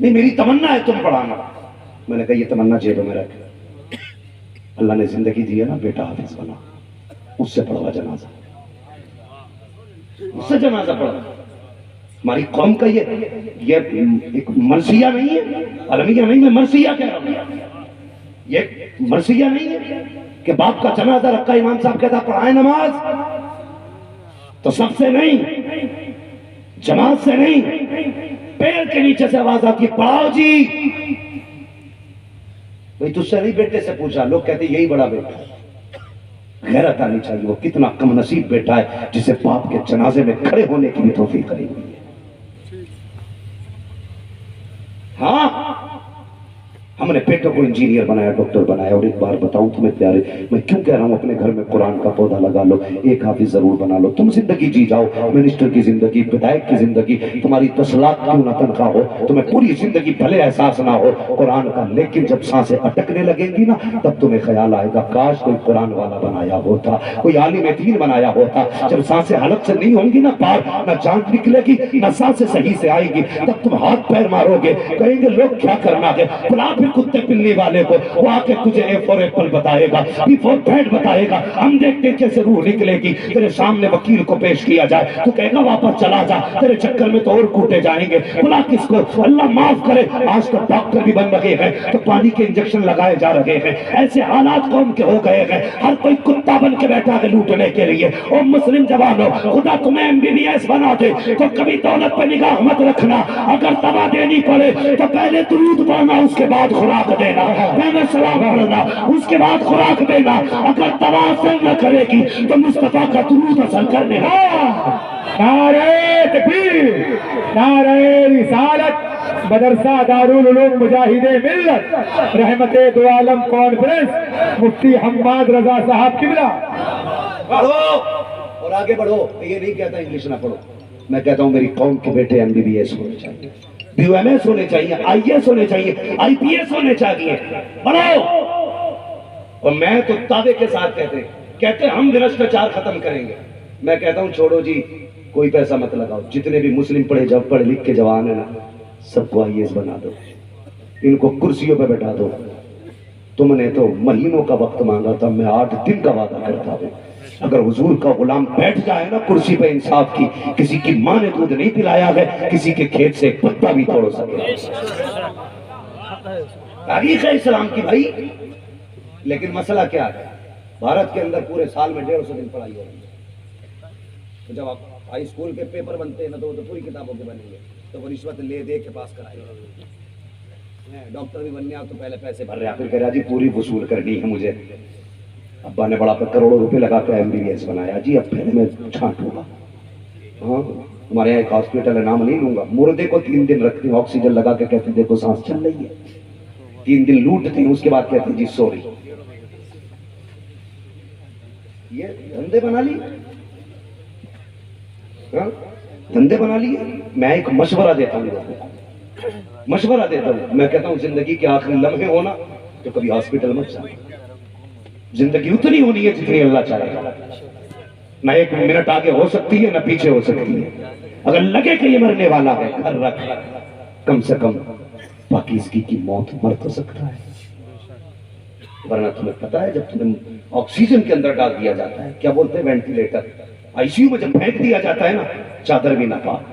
نہیں میری تمنا ہے تم پڑھانا. میں نے کہا یہ تمنا جیب میں رکھ, اللہ نے زندگی دی ہے نا, بیٹا حافظ بنا, اس سے پڑھوا جنازہ, اس سے جنازہ پڑھا. ہماری قوم کا یہ ایک مرثیہ نہیں ہے, المیہ نہیں, میں مرثیہ کہہ رہا ہوں. یہ مرثیہ نہیں ہے کہ باپ کا جنازہ رکھا, امام صاحب کہتا پڑھائیں نماز, تو سب سے نہیں, جماعت سے نہیں, پیر کے نیچے سے آواز آتی ہے پڑھاؤ جی. بھئی تجھ سے نہیں بیٹے سے پوچھا, لوگ کہتے یہی بڑا بیٹا ہے. غیرت آنی چاہیے, وہ کتنا کم نصیب بیٹا ہے جسے باپ کے جنازے میں کھڑے ہونے کی بھی توفیق کری ہوئی ہے. ہاں ہم نے بیٹوں کو انجینئر بنایا, ڈاکٹر بنایا. اور ایک بار بتاؤں تمہیں پیارے, میں کیوں کہہ رہا ہوں اپنے گھر میں قرآن کا پودا لگا لو, ایک حافظ ضرور بنا لو. تم زندگی جی جاؤ, منسٹر کی زندگی, ودھائک کی زندگی, تمہاری 10 لاکھ کیوں نہ تنخواہ ہو, تمہیں پوری زندگی بھلے احساس نہ ہو قرآن کا, لیکن جب سانسیں اٹکنے لگیں گی نا, تب تمہیں خیال آئے گا کاش کوئی قرآن والا بنایا ہوتا, کوئی عالم دین بنایا ہوتا. جب سانسیں حلق سے نہیں ہوں گی نا پار, نہ جان نکلے گی نہ سانسیں صحیح سے آئے گی, تب تم ہاتھ پیر مارو گے, کہیں گے لوگ کیا کرنا ہے, بلا پھر کتے پلنے والے کو, وہ آ کے تجھے اے فور ایپل بتائے گا, بی فور بیڈ بتائے گا. ہم دیکھتے کیسے روح نکلے گی. تیرے سامنے وکیل کو پیش کیا جائے تو کہے گا واپس چلا جا, تیرے چکر میں تو اور کوٹے جائیں گے. بلا کس کو, اللہ معاف کرے, آج تو ڈاکٹر بھی بن رہے ہیں تو پانی کے انجیکشن لگائے جا رہے ہیں. ایسے حالات قوم کے ہو گئے ہیں, ہر کوئی کتا بن کے بیٹھا ہے لوٹنے کے لیے. او مسلم جوانوں, خدا تمہیں MBBS بنا دے تو کبھی دولت پہ نگاہ مت رکھنا. اگر دوا دینی پڑے تو پہلے درود پڑھنا, اس کے بعد خوراک دینا, پہلے سلام پڑھنا, اس کے بعد خوراک دینا. اگر دوا اثر نہ کرے گی تو مصطفیٰ کا درود اثر کرنے لگا. نعرہ تکبیر, نعرہ رسالت, مدرسہ دارالعلوم مجاہد ملت, رحمت دو عالم کانفرنس, مفتی حماد رضا صاحب قبلہ. پڑھو اور آگے بڑھو. یہ نہیں کہتا انگلش نہ پڑھو, میں کہتا ہوں میری قوم کے بیٹے MBBS ہونے چاہیے, BUMS ہونے چاہیے, IAS ہونے چاہیے, IPS ہونے چاہیے. پڑھو. اور میں تو دعوے کے ساتھ کہتے ہم بھرشٹاچار ختم کریں گے. میں کہتا ہوں چھوڑو جی, کوئی پیسہ مت لگاؤ. جتنے بھی مسلم پڑھے لکھ کے جوان ہیں نا, سب کو IAS بنا دو, ان کو کرسیوں پہ بیٹھا دو. تم نے تو مہینوں کا وقت مانگا تھا, میں 8 دن کا وعدہ کرتا ہوں. اگر حضور کا غلام بیٹھ جائے نا کرسی پہ انصاف کی, کسی کی ماں نے دودھ نہیں پلایا ہے, کسی کے کھیت سے ایک پتا بھی توڑ سکے. تاریخ ہے اسلام کی بھائی. لیکن مسئلہ کیا ہے, بھارت کے اندر پورے سال میں 150 دن پڑھائی ہو رہی ہے. تو جب آپ ہائی اسکول کے پیپر بنتے ہیں نا, تو وہ تو پوری کتابوں کے بنیں گے, تو وہ رشوت لے دے کے پاس کرائے گا. ڈاکٹر بھی بننے تو پہلے پیسے بھر رہے ہیں, پھر کہہ رہا جی پوری وصول کرنی ہے مجھے. ابا نے بڑا پہ کروڑوں روپے لگا کے MBBS بنایا, جی اب پہلے میں چھانٹوں گا. ہاں ہمارے یہاں ایک ہاسپٹل ہے, نام نہیں لوں گا, مردے کو 3 دن رکھتے ہیں, آکسیجن لگا کے کہتے ہیں دیکھو سانس چل رہی ہے. 3 دن لوٹتے ہیں, اس کے بعد کہتے ہیں جی سوری. یہ دھندے بنا لی, دھندے بنا لیے. میں ایک مشورہ دیتا ہوں, مشورہ دیتا ہوں, میں کہتا ہوں زندگی کے آخری لمحے ہونا تو کبھی ہاسپٹل مت جانا. زندگی اتنی ہونی ہے جتنی اللہ چاہے گا. نہ 1 منٹ آگے ہو سکتی ہے نہ پیچھے ہو سکتی ہے. اگر لگے کہ یہ مرنے والا ہے, گھر رکھ, کم سے کم پاکیزگی کی موت مر تو سکتا ہے. ورنہ تمہیں پتا ہے جب تمہیں آکسیجن کے اندر ڈال دیا جاتا ہے, کیا بولتے ہیں وینٹیلیٹر, ICU میں جب پھینک دیا جاتا ہے نا, چادر بھی نہ پاک,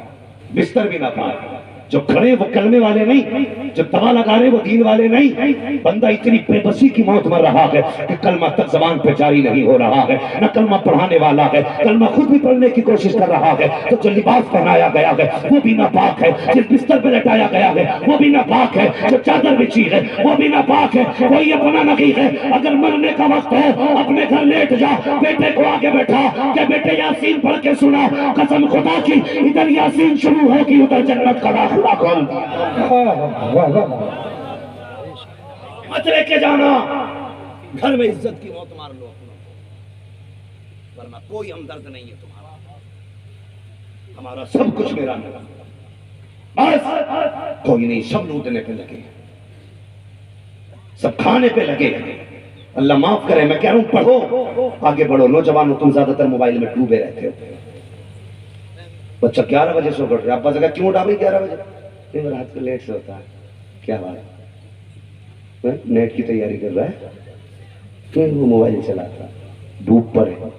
بستر بھی نہ پاک. جو کھڑے وہ کلمے والے نہیں, جو دوا لگا رہے وہ دین والے نہیں. بندہ اتنی بے بسی کی موت مر رہا ہے کہ کلمہ تک زبان پہ جاری نہیں ہو رہا ہے, نہ کلمہ پڑھانے والا ہے, کلمہ خود بھی پڑھنے کی کوشش کر رہا ہے, تو جو لباس پہنایا گیا ہے وہ بھی ناپاک ہے, جس بستر پہ لٹایا گیا ہے وہ بھی ناپاک ہے, جو چادر بچھی ہے وہ بھی ناپاک ہے. کوئی اپنا نہیں ہے. اگر مرنے کا وقت ہو اپنے گھر لیٹ جا, بیٹے کو آگے بیٹھا کہ بیٹے یاسین پڑھ کے سنا, قسم خدا کی ادھر یاسین شروع ہوگی ادھر جنت کا راستہ کھول دیا. مت لے کے جانا, گھر میں عزت کی موت مار لو اپنا, ورنہ کوئی ہمدرد نہیں ہے تمہارا. ہمارا سب کچھ میرا نہیں, بس کوئی نہیں. سب لوٹنے پہ لگے, سب کھانے پہ لگے. اللہ معاف کرے, میں کہہ رہا ہوں پڑھو, آگے بڑھو. نوجوانوں تم زیادہ تر موبائل میں ڈوبے رہتے ہو. بچہ 11 بجے سو کر رہا ہے, ابا سے کہا کیوں اٹھا بھائی 11 بجے؟ رات کو لیٹ سے ہوتا ہے. کیا بات ہے؟ نیٹ کی تیاری کر رہا ہے؟ پھر وہ موبائل چلاتا ڈوب پر ہے.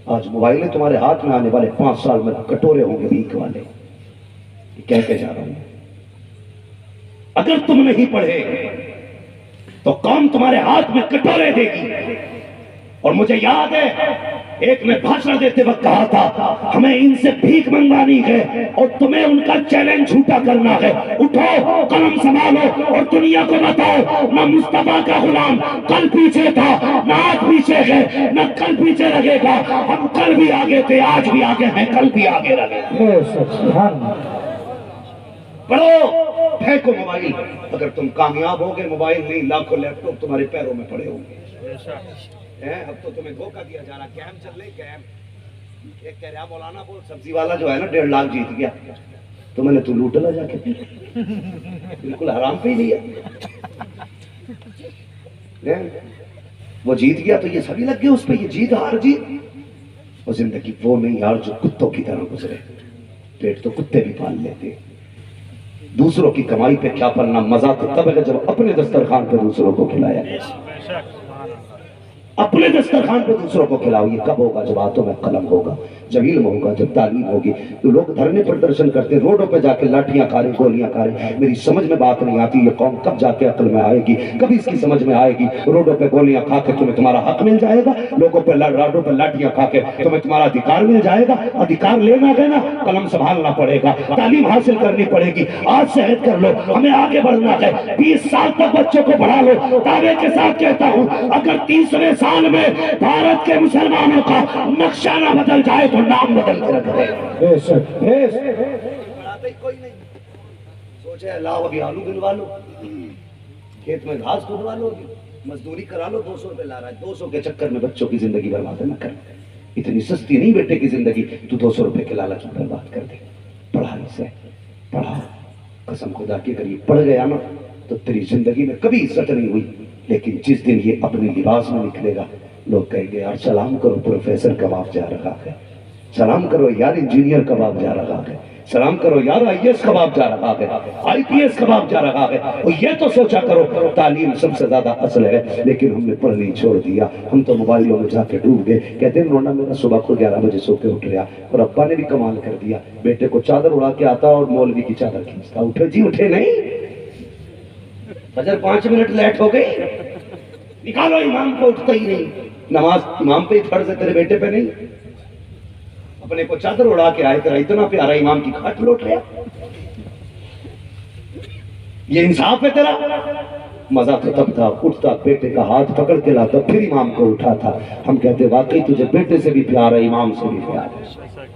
آج موبائلیں تمہارے ہاتھ میں آنے والے 5 سال میں کٹورے ہوں گے بھیک والے. کہہ کے جا رہا ہوں اگر تم نہیں پڑھے تو قوم تمہارے ہاتھ میں کٹورے دے گی. اور مجھے یاد ہے ایک نے بھاشن دیتے وقت کہا تھا ہمیں ان سے بھیک منگوانی ہے اور تمہیں ان کا چیلنج جھوٹا کرنا ہے. اٹھو قلم سنبھالو اور دنیا کو بتاؤ نہ مصطفیٰ کا غلام کل پیچھے تھا نہ آج پیچھے ہے نہ کل پیچھے رہے گا. ہم کل بھی آگے تھے آج بھی آگے ہیں کل بھی آگے رہے گا. پڑھو پھینکو موبائل. اگر تم کامیاب ہوگے موبائل نہیں لاکھوں لیپ ٹاپ تمہارے پیروں میں پڑے ہوں گے. اب تو تمہیں دھوکہ دیا جا رہا کیم چل رہے کیم. ایک کہہ رہا مولانا وہ سبزی والا جو ہے نا 1.5 لاکھ جیت گیا تو میں نے تو لوٹ لا جا کے بالکل حرام پہ ہی لیا. وہ جیت گیا تو یہ سبھی لگ گئے اس پہ. یہ جیت ہار جیت. اور زندگی وہ نہیں یار جو کتوں کی طرح گزرے. پیٹ تو کتے بھی پال لیتے. دوسروں کی کمائی پہ کیا پلنا مزہ تو تب ہے جب اپنے دسترخوان پہ دوسروں کو کھلایا. اپنے دسترخوان پہ دوسروں کو کھلاؤ. یہ کب ہوگا؟ جب ہاتھوں میں قلم ہوگا, جب علم ہوگا, جب تعلیم ہوگی. تو لوگ دھرنے پر درشن کرتے روڈوں پہ جا کے لاٹھیاں کھا رہے گولیاں کھا رہے. میری سمجھ میں بات نہیں آتی یہ قوم کب جا کے عقل میں آئے گی, کبھی اس کی سمجھ میں آئے گی. روڈوں پہ گولیاں کھا کے تمہیں تمہارا حق مل جائے گا, لوگوں پہ روڈوں پہ لاٹھیاں کھا کے تمہیں تمہارا ادھیکار مل جائے گا. ادھیکار لینا ہے نا قلم سنبھالنا پڑے گا, تعلیم حاصل کرنی پڑے گی. آج سے عہد کر لو ہمیں آگے بڑھنا ہے. 20 سال تک بچوں کو پڑھا لو. دعوے کے ساتھ کہتا ہوں اگر 30ویں سال میں بھارت کے مسلمانوں کا نقشہ نہ بدل جائے تو نام بدل کے رکھ دے. کوئی نہیں سوچے لاؤ ابھی آلو دلوا لو, کھیت میں گھاس کھودوا لو, مزدوری کرا لو. 200 روپے لا رہا ہے, 200 کے چکر میں بچوں کی زندگی برباد نہ کر. اتنی سستی نہیں بیٹے کی زندگی تو 200 روپے کے لالچ میں برباد کر دے. پڑھائی سے پڑھا قسم خدا کی اگر یہ پڑھ گیا نا تو تیری زندگی میں کبھی عزت نہیں ہوئی. لیکن جس دن یہ اپنے لباس میں نکلے گا لوگ کہیں گے یار سلام کرو پروفیسر کا باپ جا رہا ہے, سلام کرو یار انجینئر کا باپ جا رہا ہے, سلام کرو یار IAS کا باپ جا رہا ہے, IPS کا باپ جا رہا ہے. اور یہ تو سوچا کرو تعلیم سب سے زیادہ اصل ہے. لیکن ہم نے پڑھنی چھوڑ دیا. ہم تو موبائلوں میں جا کے ڈوب گئے. کہتے ہیں رونا میرا صبح کو 11 بجے سو کے اٹھ رہا. اور ابا نے بھی کمال کر دیا, بیٹے کو چادر اڑا کے آتا اور مولوی کی چادر کھینچتا. اٹھے جی اٹھے نہیں, فجر 5 منٹ لیٹ ہو گئی, نکالو امام کو. اٹھتا ہی نہیں. نماز امام پہ ہی فرض ہے تیرے بیٹے پہ نہیں. اپنے کو چادر اڑا کے آئے, تیرا اتنا پیارا امام کی کھاٹ لوٹ رہا. یہ انصاف ہے تیرا؟ مزہ تو تب تھا اٹھتا بیٹے کا ہاتھ پکڑ کے لاتا پھر امام کو اٹھاتا. ہم کہتے واقعی تجھے بیٹے سے بھی پیار ہے امام سے بھی پیار ہے.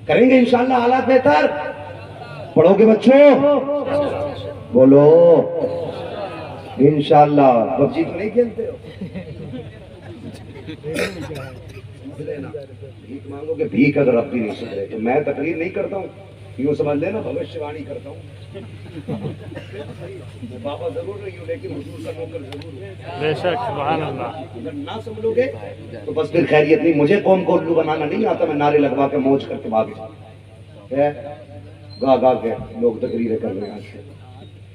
کریں گے انشاءاللہ حالات بہتر. پڑھو گے بچوں؟ بولو انشاءاللہ. پبجی تو نہیں کھیلتے ہو؟ بھیک مانگو گے, بھیک اگر اب بھی نہیں سدھرے تو میں تقریر نہیں کرتا ہوں, یوں سمجھ لینا بھوشیوانی کرتا ہوں. میں بابا ضرور نہیں ہوں لیکن حضور کا نوکر ضرور ہوں. بے شک سبحان اللہ. اگر نہ سمجھو گے تو بس پھر خیریت نہیں. مجھے قوم کو الو بنانا نہیں آتا. میں نعرے لگوا کے موج کر کے بھاگے گا گا کے لوگ تقریریں کر رہے ہیں.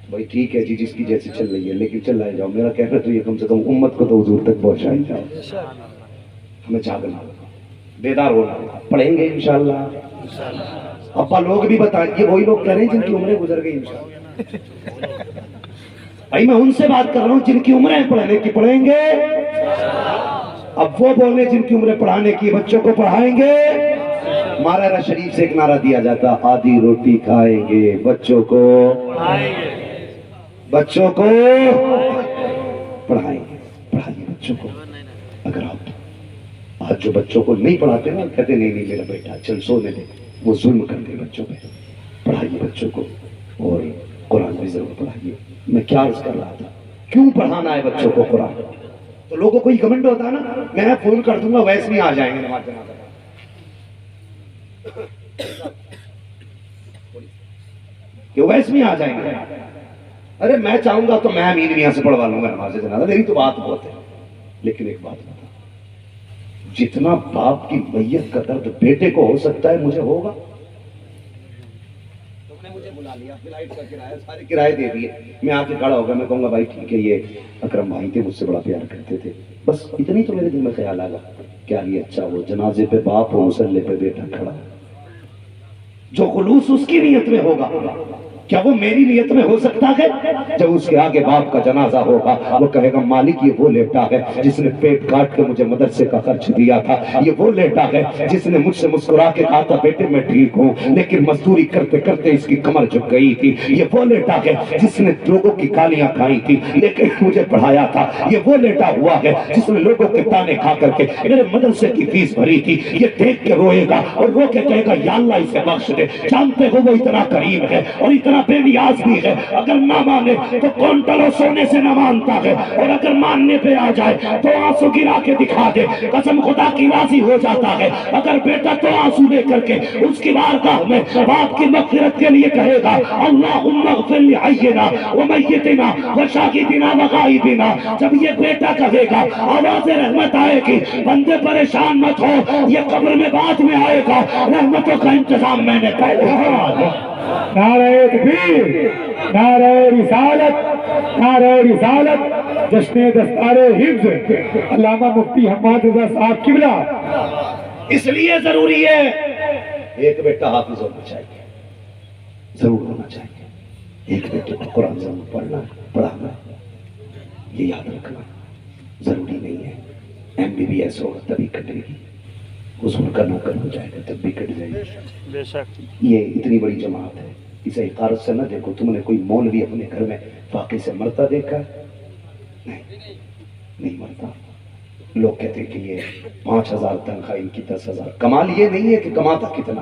بھائی ٹھیک ہے جی جس کی جیسی چل رہی ہے لیکن چلائے جاؤ. میرا کہنا تو یہ کم سے کم امت کو تو حضور تک پہنچائی جاؤ. ہمیں جاگنا, بیدار ہونا. پڑھیں گے انشاءاللہ. ابا لوگ بھی بتائیں, یہ وہی لوگ کہہ رہے ہیں جن کی عمریں گزر گئی انشاءاللہ. بھائی میں ان سے بات کر رہا ہوں جن کی عمریں پڑھنے کی. پڑھیں گے. اب وہ بولنے جن کی عمریں پڑھانے کی, بچوں کو پڑھائیں گے. مارا شریف سے ایک نعرہ دیا جاتا, آدھی روٹی کھائیں گے بچوں کو پڑھائیں گے. پڑھائیے بچوں کو. اگر آپ آج جو بچوں کو نہیں پڑھاتے نا, کہتے نہیں میرا بیٹا چل سونے دے, وہ ظلم کرتے بچوں پہ. پڑھائیے بچوں کو اور قرآن بھی ضرور پڑھائیے. میں کیا عرض کر رہا تھا, کیوں پڑھانا ہے بچوں کو قرآن؟ تو لوگوں کو یہ کمنٹ ہوتا ہے نا, میں فون کر دوں گا ویسے نہیں آ جائیں گے نماز جنازہ. کہ ویسے نہیں آ جائیں گے. ارے میں چاہوں گا تو میں امین میاں سے پڑھوا لوں گا نماز جنازہ. میری تو بات بہت ہے. لیکن ایک بات بتا, جتنا باپ کی میت کا درد بیٹے کو ہو سکتا ہے مجھے ہوگا. تم نے مجھے بلا لیا، فلائٹ کا کرایہ سارے کرایے دے دیے، میں آ کے کھڑا ہوگا، میں کہوں گا بھائی ٹھیک ہے، یہ اکرم بھائی تھے، مجھ سے بڑا پیار کرتے تھے، بس اتنی تو میرے دل میں خیال آگا، کیا یہ اچھا وہ جنازے پہ باپ ہو، مسلح پہ بیٹا کھڑا، جو خلوص اس کی نیت میں ہوگا کیا وہ میری نیت میں ہو سکتا ہے؟ جب اس کے آگے باپ کا جنازہ ہوگا وہ کہے گا مالک یہ وہ لیٹا ہے جس نے پیٹ کاٹ کے مجھے مدرسے کا خرچ دیا تھا، یہ وہ لیٹا ہے جس نے مجھ سے مسکرا کے کہا تھا بیٹے میں ٹھیک ہوں لیکن مزدوری کرتے کرتے اس کی کمر جھک گئی تھی، یہ وہ لیٹا ہے جس نے لوگوں کی گالیاں کھائی تھی لیکن مجھے پڑھایا تھا، یہ وہ لیٹا ہوا ہے جس نے لوگوں کے تانے کھا کر کے میرے مدرسے کی فیس بھری تھی، یہ دیکھ کے روئے گا اور رو کے کہے گا یا اللہ اسے بخش دے، جانتے ہو وہ اتنا کریم ہے اور اتنا بے نیاز بھی ہے، اگر نہ مانے تو کونٹلوں سونے سے نہ مانتا ہے، اور اگر ماننے پہ آ جائے تو آنسو گرا کے دکھا دے، قسم خدا کی راضی ہو جاتا ہے، اگر بیٹا تو آنسو لے کر کے اس کی بارگاہ میں باپ کی مغفرت کے لیے کہے گا اللہم اغفر لحینا ومیتنا وشاہدنا وغائبنا، جب یہ بیٹا کہے گا آواز رحمت آئے گی، بندے پریشان مت ہو، یہ قبر میں بعد میں آئے گا، رحمتوں کا انتظام میں نے کر دیا۔ نعرہ تکبیر، نعرہ رسالت، نعرہ رسالت، جشن دستار حفظ علامہ مفتی حماد رضا صاحب قبلہ۔ اس لیے ضروری ہے ایک بیٹا حافظ ہونا چاہیے، ضرور ہونا چاہیے، ایک بیٹے کو قرآن ضرور پڑھانا، یہ یاد رکھنا ضروری نہیں ہے ایم بی بی ایس ہوگا تبھی کٹے گی، حضور کا نوکر ہو جائے گا تب بھی کٹ جائے گی، بے شک یہ اتنی بڑی جماعت ہے، اسے حقارت سے نہ دیکھو، تم نے کوئی مولوی اپنے گھر میں واقعی سے مرتا دیکھا؟ نہیں مرتا، لوگ کہتے ہیں کہ یہ 5,000 تنخواہ ان کی 10,000، کمال یہ نہیں ہے کہ کماتا کتنا،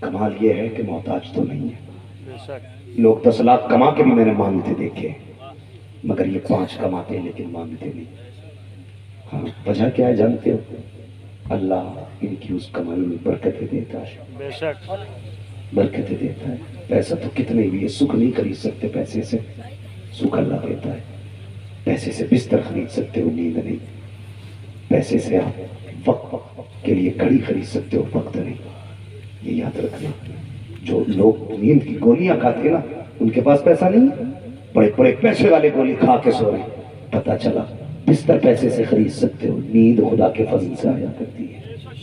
کمال یہ ہے کہ محتاج تو نہیں ہے، بے شک لوگ 10 لاکھ کما کے بھی میں نے مانگتے دیکھے، مگر یہ 5 کماتے ہیں لیکن مانگتے نہیں، ہاں وجہ کیا ہے جانتے ہو؟ اللہ ان کی اس کمائی میں برکتیں دیتا ہے، بے شک برکتیں دیتا ہے، پیسہ تو کتنے بھی ہے، سکھ نہیں خرید سکتے پیسے سے، سکھ اللہ دیتا ہے، پیسے سے بستر خرید سکتے ہو، نیند نہیں، پیسے سے آپ وقت کے لیے گھڑی خرید سکتے ہو، وقت نہیں، یہ یاد رکھنا، جو لوگ نیند کی گولیاں کھاتے نا ان کے پاس پیسہ نہیں ہے، بڑے بڑے پیسے والے گولی کھا کے سو رہے ہیں، پتہ چلا بستر پیسے سے خرید سکتے ہو، نیند خدا کے فضل سے آیا کرتی ہے،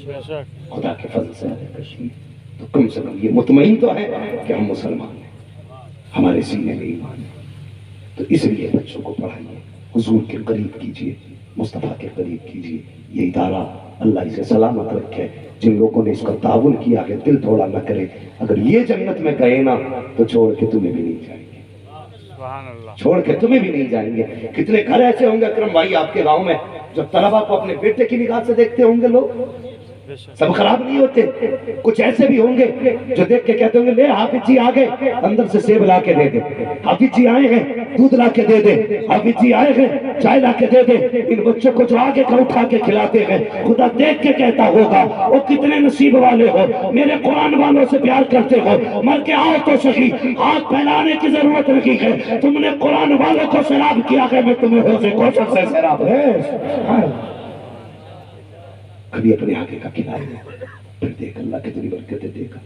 بے شک خدا کے فضل سے آیا کرتی ہے، تو کم سے کم یہ مطمئن تو ہے کہ ہم مسلمان ہیں، ہمارے سینے میں ایمان ہے، تو اس لیے بچوں کو پڑھائیے، حضور کے قریب کیجیے، مصطفیٰ کے قریب کیجیے، یہ ادارہ اللہ اسے سلامت رکھے، جن لوگوں نے اس کا تعاون کیا کہ دل تھوڑا نہ کرے، اگر یہ جنت میں گئے نا تو چھوڑ کے تمہیں بھی نہیں جائیں گے، سبحان اللہ، چھوڑ کے تمہیں بھی نہیں جائیں گے۔ کتنے گھر ایسے ہوں گے اکرم بھائی آپ کے گاؤں میں جو طلبہ کو اپنے بیٹے کی نگاہ سے دیکھتے ہوں گے، لوگ بے شک سب خراب نہیں ہوتے، کچھ ایسے بھی ہوں گے جو دیکھ کے کہتے ہوں گے لے حافظ جی آگے اندر سے سیب لا کے دے دے، حافظ جی آئے ہیں دودھ لا کے دے دے، حافظ جی آئے ہیں چائے لا کے دے دے، ان بچوں کو جو آگے کا اٹھا کے کھلاتے ہیں خدا دیکھ کے کہتا ہوگا وہ کتنے نصیب والے ہو، میرے قرآن والوں سے پیار کرتے ہو، مر کے آؤ تو صحیح، ہاتھ پھیلانے کی ضرورت نہیں ہے، تم نے قرآن والوں کو سیراب کیا ہے، میں تمہیں حوض کوثر سے سیراب کبھی اپنے آگے کا کھلایا پھر دیکھ اللہ کتنی برکتیں دے گا،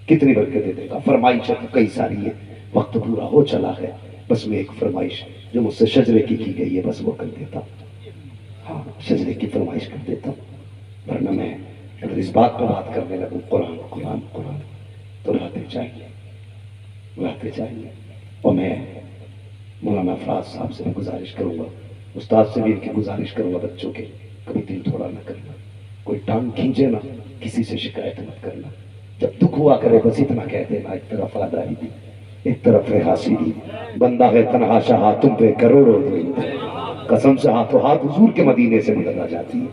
کتنی برکتیں دے گا۔ فرمائش تو کئی ساری ہے، وقت پورا ہو چلا ہے، بس میں ایک فرمائش جو مجھ سے شجرے کی گئی ہے بس وہ کر دیتا ہوں، ہاں شجرے کی فرمائش کر دیتا ہوں، ورنہ میں اگر اس بات پر بات کرنے لگوں قرآن قرآن قرآن تو رہتے چاہیے، اور میں مولانا افراز صاحب سے بھی گزارش کروں گا، استاد سے بھی ان کی گزارش کروں گا، بچوں کے کبھی دل تھوڑا نہ کرنا، کوئی ٹانگ کھینچے نا کسی سے شکایت مت کرنا، جب دکھ ہوا کرے بس اتنا کہہ دینا، ایک طرف آداری دی ایک طرف ہے حاصلی، بندہ ہے تنہا شاہ تم پہ کروڑوں دیں، قسم سے ہاتھوں ہاتھ حضور کے مدینے سے مدد آ جاتی ہے،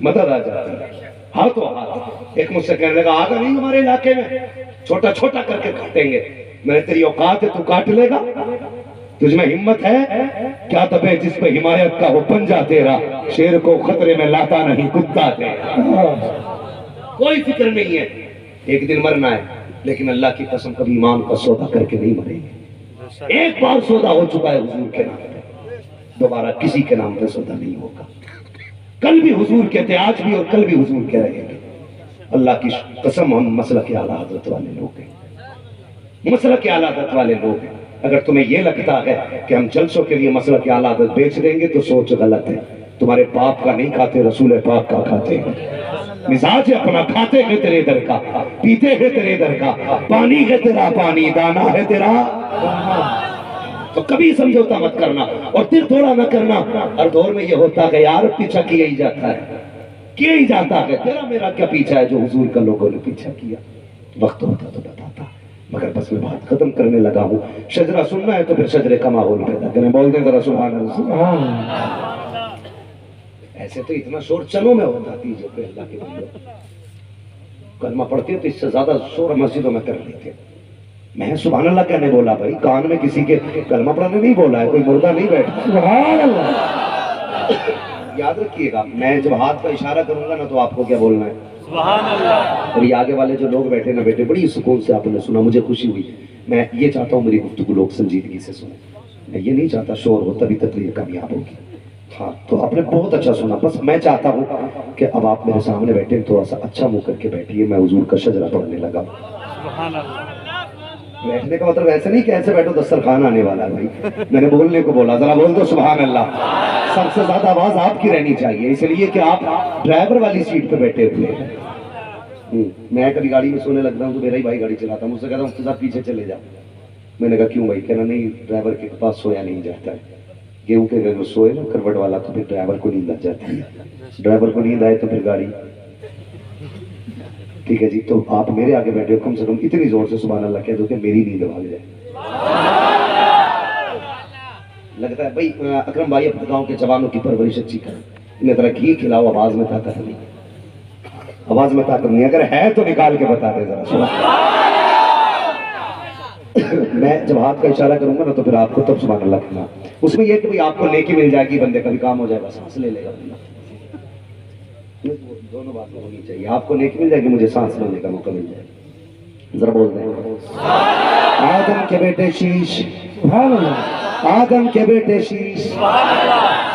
مدد آ جاتی ہے ہاتھوں ہاتھ۔ ایک مجھ سے کہنے لگا آگا نہیں ہمارے علاقے میں چھوٹا چھوٹا کر کے کاٹیں گے، میں نے تیری اوقات ہے تو کاٹ لے گا، تجھ میں ہمت ہے کیا دبے جس پہ حمایت کا ہو پنجہ تیرا، شیر کو خطرے میں لاتا نہیں کتا تیرا، کوئی فکر نہیں ہے، ایک دن مرنا ہے لیکن اللہ کی قسم کبھی ایمان کا سودا کر کے نہیں مریں گے، ایک بار سودا ہو چکا ہے حضور کے نام پہ، دوبارہ کسی کے نام پہ سودا نہیں ہوگا، کل بھی حضور کہتے آج بھی اور کل بھی حضور کہہ رہے ہیں، اللہ کی قسم ہم مسلک اعلیٰ حضرت والے لوگ ہیں، مسلک اعلی عادت والے لوگ ہیں. اگر تمہیں یہ لگتا ہے کہ ہم جلسوں کے لیے مسلک اعلی عادت بیچ دیں گے تو سوچ غلط ہے. تمہارے باپ کا نہیں کھاتے، رسول پاک کا کھاتے ہیں. مزاج اپنا کھاتے ہیں تیرے در کا، پیتے ہیں تیرے در کا، پانی ہے تیرا پانی، دانا ہے تیرا. تو کبھی سمجھوتا مت کرنا اور دل تھوڑا نہ کرنا. ہر دور میں یہ ہوتا ہے یار پیچھا کیا ہی جاتا ہے، کیا ہی جاتا ہے. تیرا میرا کیا پیچھا ہے جو حضور کا لوگوں نے پیچھا کیا. وقت ہوتا تو بتاتا، مگر بس میں بات ختم کرنے لگا ہوں. شجرہ سننا ہے تو پھر شجرے کا ماحول پیدا کریں. بول دیں ذرا سبحان اللہ. ایسے تو اتنا شور چلو میں ہوتا تیجے پہ اللہ کے بندے کلمہ پڑھتے تو اس سے زیادہ شور مسجدوں میں کر لیتے. میں سبحان اللہ کہنے بولا بھائی، کان میں کسی کے کلمہ پڑھنے نہیں بولا ہے، کوئی مردہ نہیں بیٹھا. سبحان اللہ. یاد رکھیے گا میں جب ہاتھ کا اشارہ کروں گا نا تو آپ کو کیا بولنا ہے؟ سبحان اللہ. اور یہ آگے والے جو لوگ بیٹھے نا بیٹے، بڑی سکون سے آپ نے سنا، مجھے خوشی ہوئی. میں یہ چاہتا ہوں میری گفتگو لوگ سنجیدگی سے سنیں. میں یہ نہیں چاہتا شور ہو تبھی تقریر کامیاب ہوگی. ہاں تو آپ نے بہت اچھا سنا. بس میں چاہتا ہوں کہ اب آپ میرے سامنے بیٹھے تھوڑا سا اچھا منہ کر کے بیٹھیے. میں حضور کا شجرہ پڑھنے لگا. سبحان اللہ. بیٹھنے کا مطلب ایسے نہیں کہ ایسے بیٹھو دسترخوان آنے والا ہے بھائی. میں نے بولنے کو بولا، ذرا بول دو سبحان اللہ. سب سے زیادہ آواز آپ کی رہنی چاہیے، اس لیے کہ آپ ڈرائیور والی سیٹ پہ بیٹھے ہوئے ہیں. میں کبھی گاڑی میں سونے لگتا ہوں تو میرا ہی بھائی گاڑی چلاتا ہوں، مجھ سے کہتا ہوں صاحب پیچھے چلے جاؤ. میں نے کہا کیوں بھائی؟ کہنا نہیں ڈرائیور کے پاس سویا نہیں جاتا ہے. گیہوں کے اگر سوئے نا کروٹ والا تو پھر ڈرائیور کو نیند آ جاتی ہے. ڈرائیور کو نیند آئے تو پھر گاڑی. ٹھیک ہے جی، تو آپ میرے آگے بیٹھے ہو، کم سے کم اتنی زور سے سبحان اللہ کہہ دو کہ میری نیند بھاگ جائے. لگتا ہے بھائی اکرم بھائی اپنے گاؤں کے جوانوں کی پرورش اچھی کریں، انہیں طرح گھی کھلاؤ، آواز میں طاقت نہیں. آواز میں طاقت نہیں، اگر ہے تو نکال کے بتا دے ذرا. میں جب ہاتھ کا اشارہ کروں گا نا تو پھر آپ کو تب سبحان اللہ کہنا. اس میں یہ کہ بھائی آپ کو نیکی مل جائے گی، بندے کا بھی کام ہو جائے گا، سانس لے لے گا بندہ. دونوں باتیں ہونی چاہیے. آپ کو نیکی مل جائے گی، مجھے سانس لینے کا موقع مل جائے گا. ذرا بول دیں آدم کے بیٹے شیش. سبحان اللہ. آدم کے بیٹے شیش.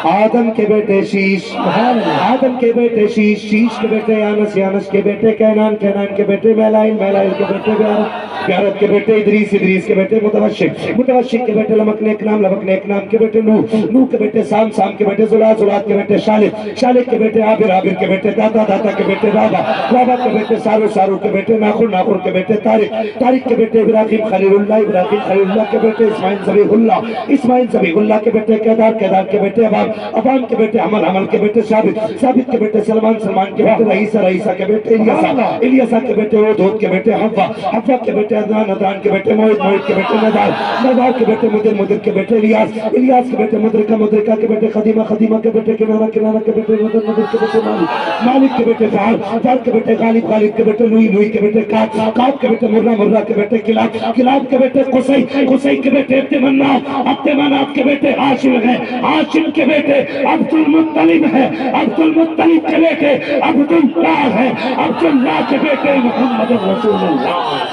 آدم کے بیٹے شیش. آدم کے بیٹے شیش. شیش کے بیٹے یانس. یانس کے بیٹے کینان. کینان کے بیٹے میلائل. میلائل کے بیٹے بیارت. بیارت کے بیٹے ادریس. ادریس کے بیٹے متوشق. متوشق کے بیٹے لمکنے ایک نام. لمکنے ایک نام کے بیٹے نوح. نوح کے بیٹے سام. سام کے بیٹے زلات. زلات کے بیٹے شالق. شالق کے بیٹے عابر. عابر کے بیٹے داتا. داتا کے بیٹے رابع. رابع کے بیٹے سارو. سارو کے بیٹے ناخر. ناخر کے بیٹے طارق. طارق کے بیٹے ابراہیم خلیل اللہ. ابراہیم خلیل اللہ کے بیٹے اسماعیل ذبیح اللہ. اسماعیل ذبیح اللہ کے بیٹے کیدار. کیدار کے بیٹے ابان. ابان کے بیٹے عمل. عمل کے بیٹے ثابت. ثابت کے بیٹے سلمان. سلمان کے بیٹے رئیسہ. رئیسہ کے بیٹے الیاسا. الیاسا کے بیٹے اودھود کے بیٹے حوا. حوا کے بیٹے عدنان. عدنان کے بیٹے موعد. موعد کے بیٹے ندار. ندار کے بیٹے مدر. مدر کے بیٹے الیاس. الیاس کے بیٹے مدرکہ. مدرکہ کے بیٹے خدیمہ. خدیمہ کے بیٹے کنانہ. کنانہ کے بیٹے مدر. مدر کے بیٹے مالک. مالک کے بیٹے فعال. فعال کے بیٹے غالب. غالب کے بیٹے لوئی. لوئی کے بیٹے کات. کات کے بیٹے مرہ. مرہ کے بیٹے کلاب. کلاب کے بیٹے قصی. قصی کے بیٹے عبدمناف. عبدمناف کے بیٹے ہاشم ہے. ہاشم کے بیٹے عبد المطلب ہے. عبد المطلب کے بیٹے عبد اللہ ہے. عبد اللہ کے بیٹے محمد رسول اللہ.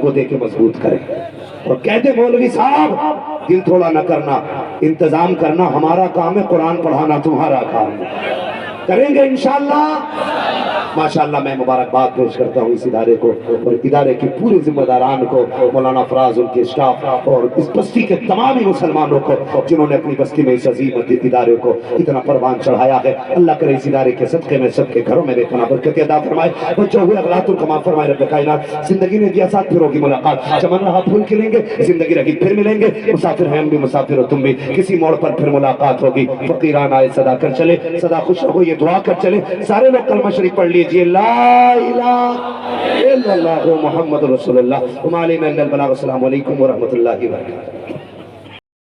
کو دے کے مضبوط کریں اور کہتے مولوی صاحب دل تھوڑا نہ کرنا، انتظام کرنا ہمارا کام ہے، قرآن پڑھانا تمہارا کام ہے. کریں گے انشاءاللہ. ماشاءاللہ میں مبارکباد پیش کرتا ہوں اس ادارے کو اور ادارے کی پورے ذمہ داران کو، مولانا فراز، ان کے اسٹاف اور اس بستی کے تمام مسلمانوں کو جنہوں نے اپنی بستی میں اس عظیم ادارے کو اتنا پروان چڑھایا ہے. اللہ کرے اس ادارے کے صدقے میں سب کے گھروں میں بے پناہ برکت عطا فرمائے. بچوں ہوئے اغلاط الکمام فرمائے رب کائنات. زندگی نے دیا ساتھ، پھر ہوگی ملاقات. چمن رہا پھول کھلیں گے، زندگی رہی پھر ملیں گے. مسافر ہیں ہم بھی، مسافر ہو تم بھی، کسی موڑ پر پھر ملاقات ہوگی. فقیران آئے صدا کر چلے، صدا خوش رہو یہ دعا کر چلے. سارے لوگ کلمہ شریف پڑھ لیجئے. لا الہ الا اللہ محمد رسول اللہ. وما علینا الا البلاغ. السلام علیکم ورحمۃ اللہ وبرکاتہ.